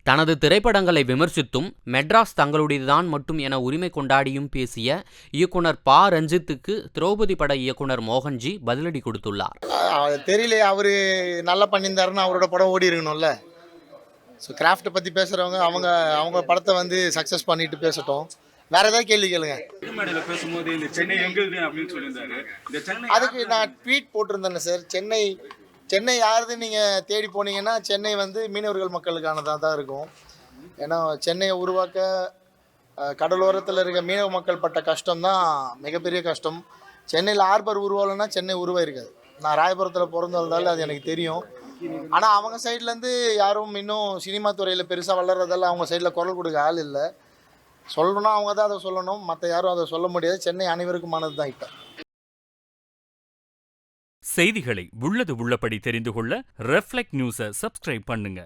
தனது திரைப்படங்களை விமர்சித்தும் மெட்ராஸ் தங்களுடையதுதான் மட்டும் என உரிமை கொண்டாடியும் பேசிய இயக்குனர் ப. ரஞ்சித்துக்கு திரௌபதி பட இயக்குனர் மோகன்ஜி பதிலடி கொடுத்துள்ளார். தெரியல, அவரு நல்லா பண்ணியிருந்தாருன்னு அவரோட படம் ஓடி இருக்கணும்ல. ஸோ கிராஃப்ட்டை பற்றி பேசுகிறவங்க அவங்க படத்தை வந்து சக்ஸஸ் பண்ணிட்டு பேசட்டும். வேற ஏதாவது கேள்வி கேளுங்க. பேசும்போது இந்த சென்னை எங்களுது அப்படின்னு சொல்லியிருந்தாரு. இந்த சென்னை அதுக்கு நான் ட்வீட் போட்டிருந்தேன் சார். சென்னை யாருதுன்னு நீங்கள் தேடி போனீங்கன்னா சென்னை வந்து மீனவர்கள் மக்களுக்கானதாக தான் இருக்கும். ஏன்னா சென்னையை உருவாக்க கடலோரத்தில் இருக்க மீனவ மக்கள் பட்ட கஷ்டம் தான் மிகப்பெரிய கஷ்டம். சென்னையில் ஹார்பர் உருவாகலைன்னா சென்னை உருவாயிருக்காது. நான் ராயபுரத்தில் பிறந்ததால அது எனக்கு தெரியும். ஆனால் அவங்க சைட்லேருந்து யாரும் இன்னும் சினிமா துறையில் பெருசாக வளர்றதால அவங்க சைடில் குரல் கொடுக்க ஆள் இல்லை. சொல்லணும்னா அவங்க தான் அதை சொல்லணும், மற்ற யாரும் அதை சொல்ல முடியாது. சென்னை அனைவருக்குமானது தான். இப்போ செய்திகளை உள்ளது உள்ளபடி தெரிந்து கொள்ள ரெஃப்ளெக்ட் நியூஸை சப்ஸ்கிரைப் பண்ணுங்க.